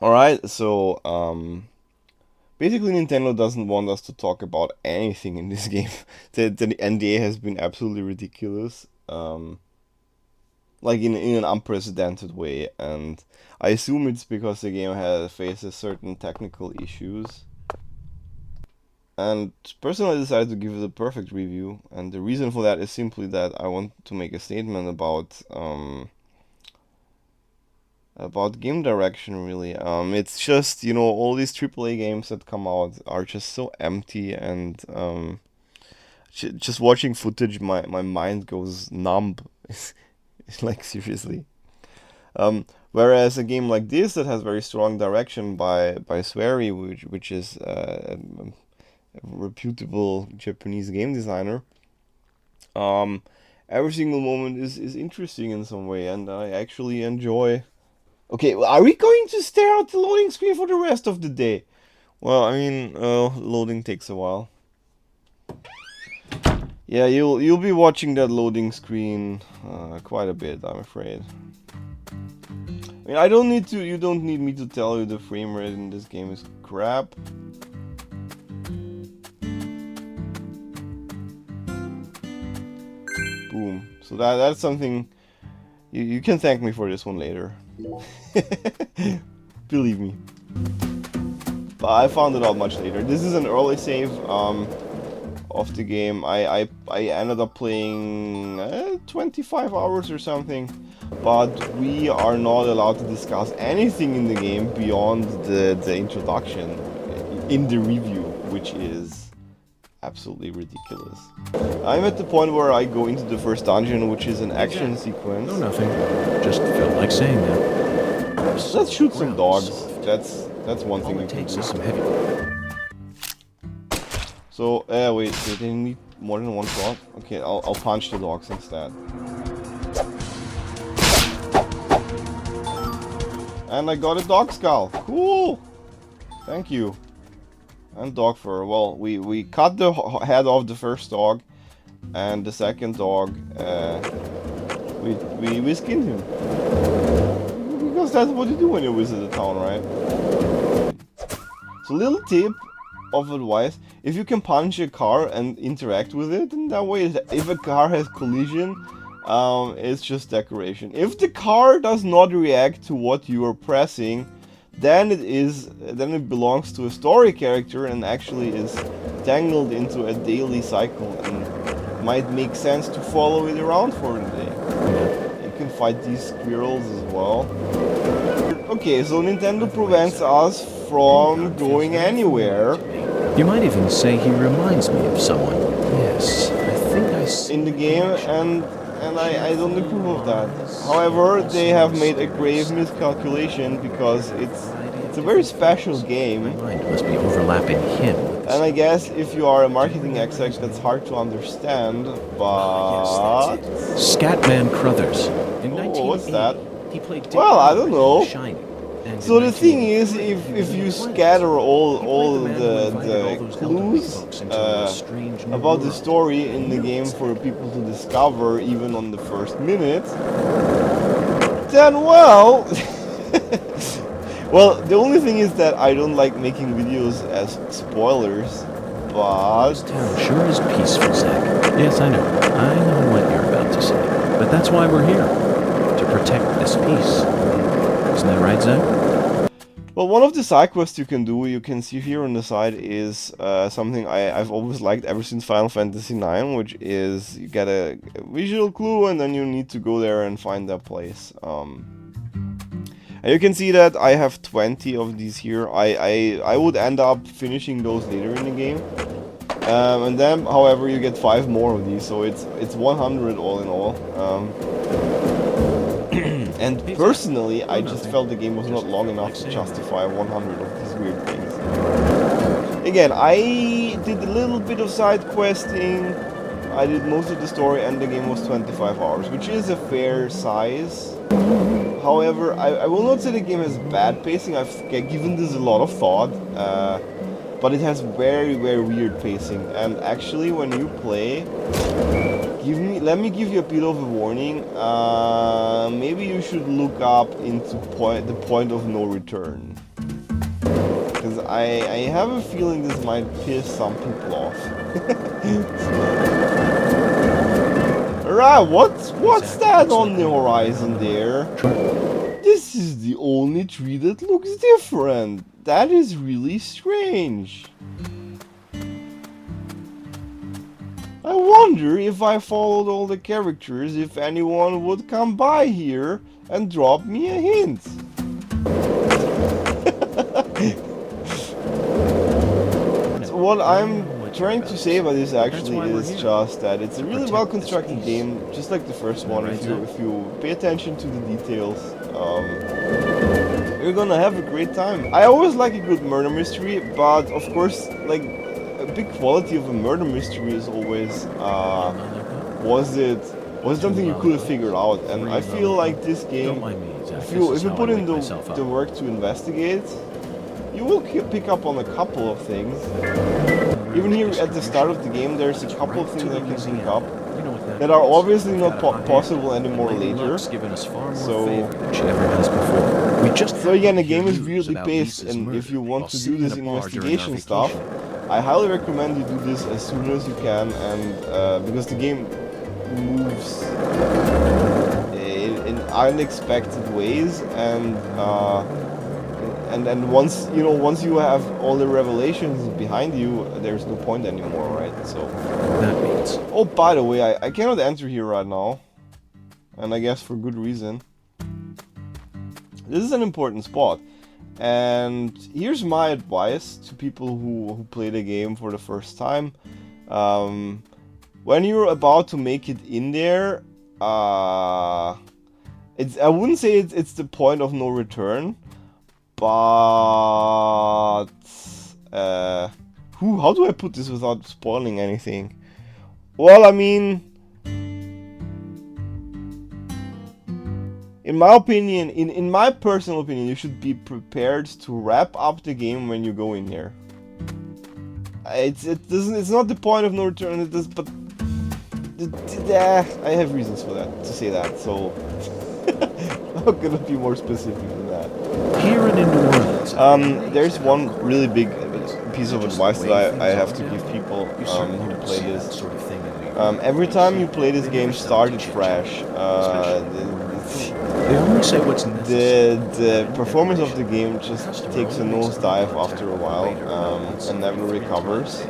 Alright, so basically Nintendo doesn't want us to talk about anything in this game. The NDA has been absolutely ridiculous. Like in an unprecedented way, and I assume it's because the game has faces certain technical issues. And personally, I decided to give it a perfect review, and the reason for that is simply that I want to make a statement about game direction. Really, it's just all these AAA games that come out are just so empty, and just watching footage, my mind goes numb. Like seriously. Whereas a game like this that has very strong direction by Swery, which is a reputable Japanese game designer, um, every single moment is interesting in some way, and I actually enjoy. Okay, well, are we going to stare at the loading screen for the rest of the day? Well, I mean, loading takes a while. Yeah, you'll be watching that loading screen quite a bit, I'm afraid. I mean, I don't need to. You don't need me to tell you the frame rate in this game is crap. Boom. So that's something you can thank me for this one later. Believe me. But I found it out much later. This is an early save of the game. I ended up playing 25 hours or something. But we are not allowed to discuss anything in the game beyond the introduction in the review, which is absolutely ridiculous. I'm at the point where I go into the first dungeon, which is an action sequence. No, nothing. Just felt like saying that. Let's shoot some dogs. That's one thing All we it can takes do. is some heavy. So, wait, they need more than one shot? Okay, I'll punch the dogs instead. And I got a dog skull. Cool! Thank you. And dog fur. Well, we cut the head off the first dog, and the second dog, we skinned him. Because that's what you do when you visit a town, right? So, little tip of advice: if you can punch a car and interact with it, then that way, if a car has collision, it's just decoration. If the car does not react to what you are pressing, then it belongs to a story character and actually is tangled into a daily cycle and might make sense to follow it around for the day. You can fight these squirrels as well. Okay, so Nintendo prevents us from going anywhere You might even say he reminds me of someone. Yes, I think I see. in the game, and I don't approve of that. However, they have made a grave miscalculation because it's a very special game, My mind must be overlapping him. and I guess if you are a marketing exec, that's hard to understand. But Scatman Crothers. In oh, what's that? He played Well, I don't know. Shining. And So in the thing 1980, is, if you scatter all the clues about the story in the game for people to discover, even on the first minute, then well, well, the only thing is that I don't like making videos as spoilers, but This town sure is peaceful, Zach. Yes, I know. I know what you're about to say. But that's why we're here. To protect this peace. Isn't that right, Zach? well, one of the side quests you can do, you can see here on the side, is something I've always liked ever since Final Fantasy IX, which is you get a visual clue and then you need to go there and find that place. And you can see that I have 20 of these here. I would end up finishing those later in the game. And then, however, you get 5 more of these, so it's 100 all in all. And personally, I just felt the game was not long enough to justify 100 of these weird things. Again, I did a little bit of side questing, I did most of the story, and the game was 25 hours, which is a fair size. However, I will not say the game has bad pacing. I've given this a lot of thought, but it has very, very weird pacing. And actually, when you play, Let me give you a bit of a warning. Maybe you should look up into the point of no return. Because I have a feeling this might piss some people off. Alright, what's that on the horizon there? This is the only tree that looks different. That is really strange. I wonder if I followed all the characters, if anyone would come by here and drop me a hint. So what I'm trying to say about this actually is just that it's a really well constructed game, just like the first one. If you pay attention to the details, you're gonna have a great time. I always like a good murder mystery, but of course, like, a big quality of a murder mystery is always, was it something you could have figured out? And I feel like this game, if you put in the work to investigate, you will pick up on a couple of things. Even here at the start of the game, there's a couple of things I can pick up that are obviously not possible anymore later. So again, the game is weirdly paced, and if you want to do this investigation stuff, I highly recommend you do this as soon as you can, and because the game moves in unexpected ways, and once you have all the revelations behind you, there's no point anymore, right? So that means. Oh, by the way, I cannot enter here right now, and I guess for good reason. This is an important spot, and here's my advice to people who play the game for the first time. When you're about to make it in there, I wouldn't say it's the point of no return, but how do I put this without spoiling anything? Well, I mean, in my opinion, in my personal opinion, you should be prepared to wrap up the game when you go in there. It's not the point of no return. It does, but I have reasons for that, to say that. So I'm gonna be more specific than that. Here in New Orleans, there's one really big piece of advice that I have to give people who play this. Every time you play this game, start it fresh. They only say what's the performance of the game just takes a nosedive after a while, and never recovers.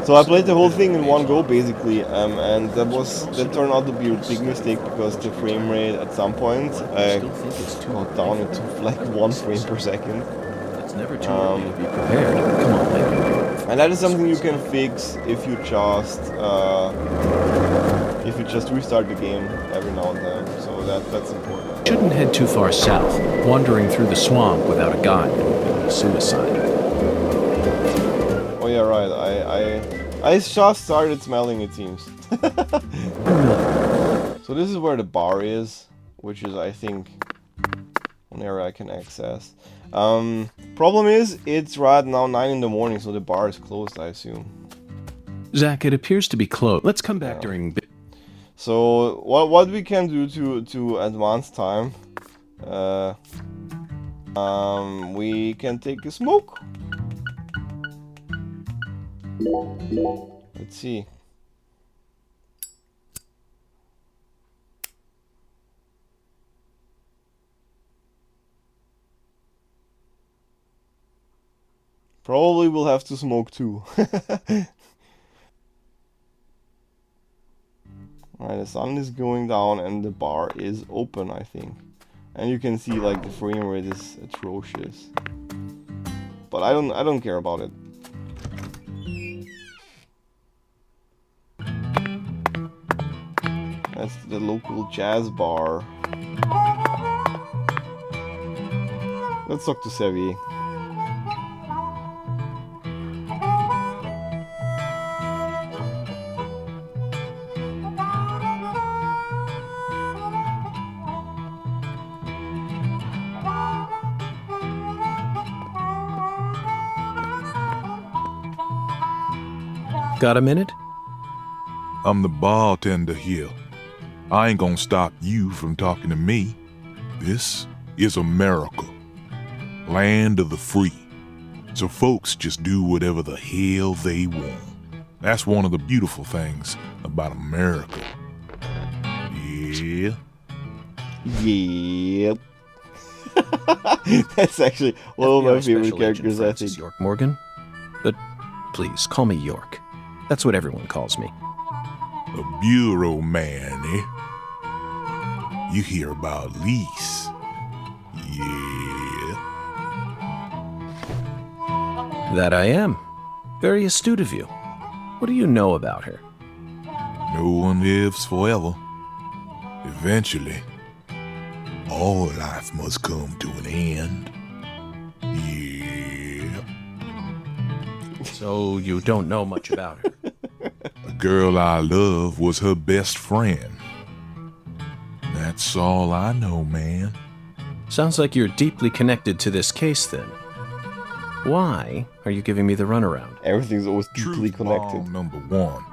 So I played the whole thing in one go basically, and that turned out to be a big mistake because the frame rate at some point got down into like 1 frame per second. It's never too early to be prepared. Come on, baby. And that is something you can fix if you just restart the game every now and then. So that's important. Shouldn't head too far south. Wandering through the swamp without a guide would be suicide. Oh yeah, right. I just started smelling, it seems. So this is where the bar is, which is, I think, an area I can access. Problem is, it's right now 9 in the morning, so the bar is closed, I assume. Zach, it appears to be closed. Let's come back during... So, what we can do to advance time, we can take a smoke. Let's see. Probably we'll have to smoke too. Alright, the sun is going down and the bar is open, I think. And you can see like the frame rate is atrocious. But I don't care about it. That's the local jazz bar. Let's talk to Sevi. Got a minute? I'm the bartender here. I ain't gonna stop you from talking to me. This is America, land of the free. So folks just do whatever the hell they want. That's one of the beautiful things about America. Yeah. Yep. That's actually one of my FBI favorite Special Agent characters, I Francis think. York Morgan. But please, call me York. That's what everyone calls me. A bureau man, eh? You hear about Lise. Yeah. That I am. Very astute of you. What do you know about her? No one lives forever. Eventually, all life must come to an end. Yeah. So you don't know much about her. The girl I love was her best friend. That's all I know, man. Sounds like you're deeply connected to this case, then. Why are you giving me the runaround? Everything's always deeply Truth connected. bomb number one.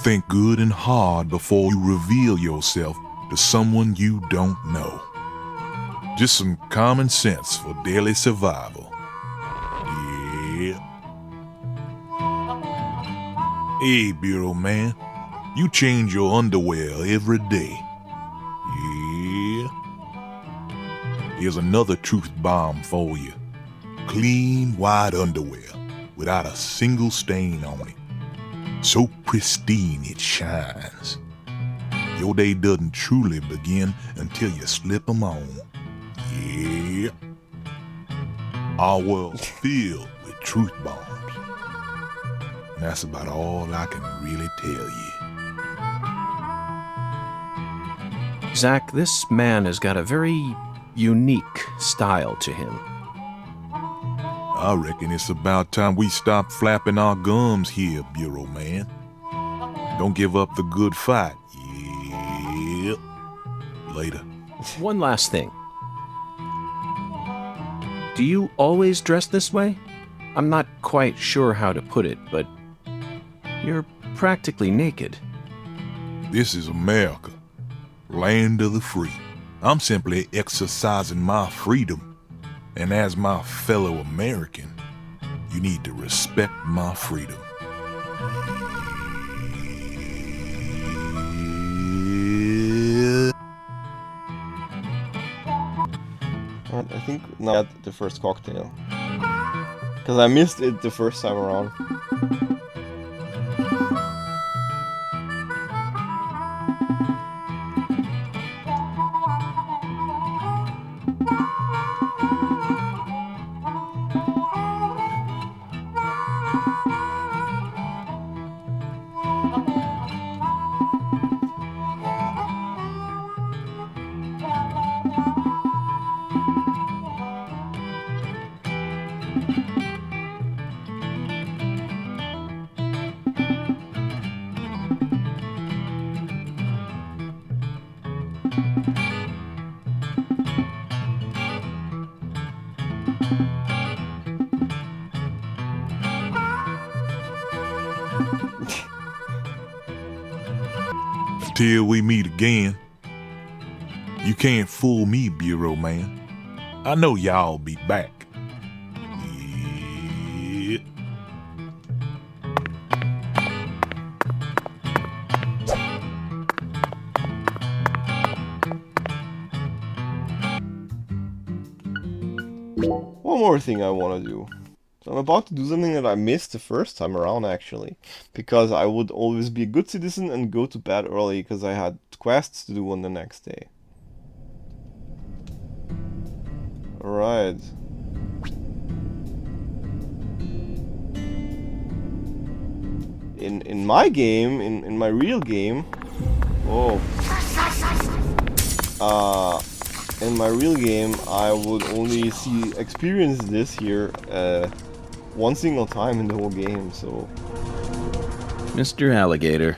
Think good and hard before you reveal yourself to someone you don't know. Just some common sense for daily survival. Yeah. Hey, Bureau man, you change your underwear every day. Yeah. Here's another truth bomb for you. Clean, white underwear without a single stain on it. So pristine it shines. Your day doesn't truly begin until you slip 'em on. Yeah. Our world's filled with truth bombs. And that's about all I can really tell you. Zach, this man has got a very unique style to him. I reckon it's about time we stop flapping our gums here, Bureau man. Don't give up the good fight. Yeah. Later. One last thing. Do you always dress this way? I'm not quite sure how to put it, but you're practically naked. This is America, land of the free. I'm simply exercising my freedom. And as my fellow American, you need to respect my freedom. Alright, I think now at the first cocktail. Because I missed it the first time around. Till we meet again. You can't fool me, Bureau man. I know y'all be back. Yeah. One more thing I want to do. So I'm about to do something that I missed the first time around, actually. Because I would always be a good citizen and go to bed early because I had quests to do on the next day. Alright. In my game, in my real game... Oh. In my real game, I would only experience this here one single time in the whole game, so... Mr. Alligator,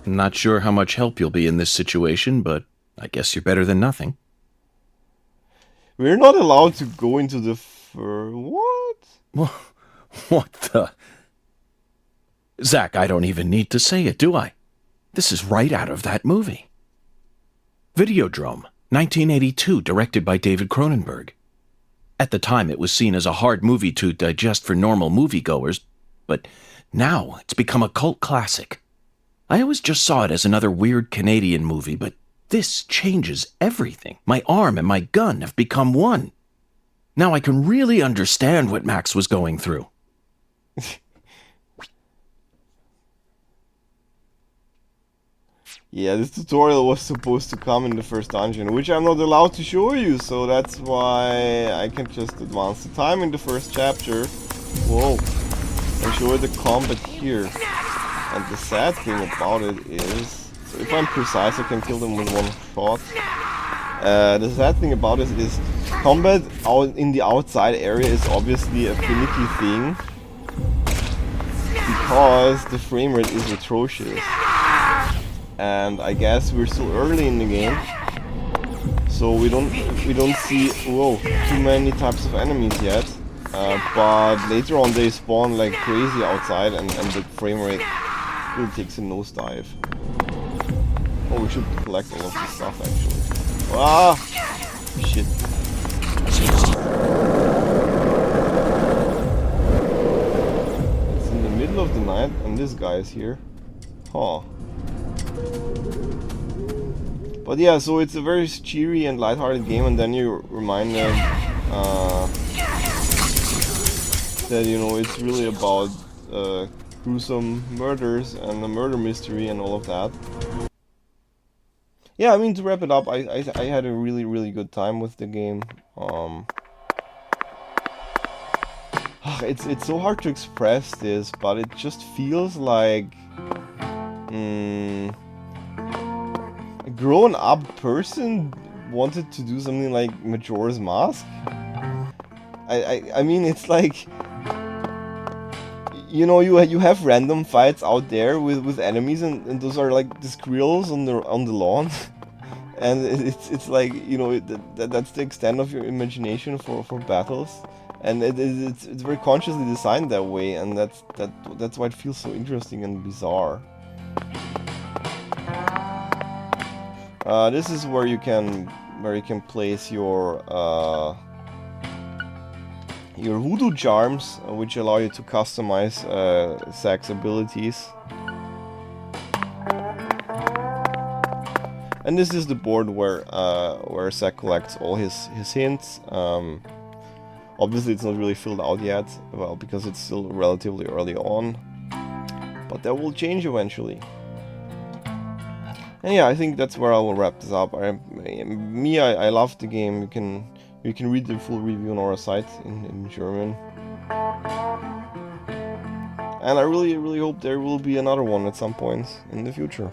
I'm not sure how much help you'll be in this situation, but I guess you're better than nothing. We're not allowed to go into the what? What the... Zach, I don't even need to say it, do I? This is right out of that movie. Videodrome, 1982, directed by David Cronenberg. At the time, it was seen as a hard movie to digest for normal moviegoers, but now it's become a cult classic. I always just saw it as another weird Canadian movie, but this changes everything. My arm and my gun have become one. Now I can really understand what Max was going through. Yeah, this tutorial was supposed to come in the first dungeon, which I'm not allowed to show you, so that's why I can just advance the time in the first chapter. Whoa. And show you the combat here. And the sad thing about it is, so if I'm precise, I can kill them with one shot. The sad thing about it is, combat out in the outside area is obviously a finicky thing, because the frame rate is atrocious. And I guess we're still early in the game, so we don't see too many types of enemies yet. But later on they spawn like crazy outside, and the frame rate really takes a nosedive. Oh, we should collect all of this stuff actually. Ah, shit. It's in the middle of the night, and this guy is here. Huh. But yeah, so it's a very cheery and lighthearted game, and then you remind them that, you know, it's really about gruesome murders and a murder mystery and all of that. Yeah, I mean, to wrap it up, I had a really good time with the game. It's so hard to express this, but it just feels like a grown-up person wanted to do something like Majora's Mask. I mean, it's like, you know, you have random fights out there with enemies, and those are like the squirrels on the lawn, and it's like, you know, that's the extent of your imagination for battles, and it's very consciously designed that way, and that's why it feels so interesting and bizarre. This is where you can place your voodoo charms, which allow you to customize Zack's abilities. And this is the board where Zack collects all his hints. Obviously, it's not really filled out yet, well, because it's still relatively early on. But that will change eventually. And yeah, I think that's where I will wrap this up. I love the game. You can read the full review on our site in German. And I really hope there will be another one at some point in the future.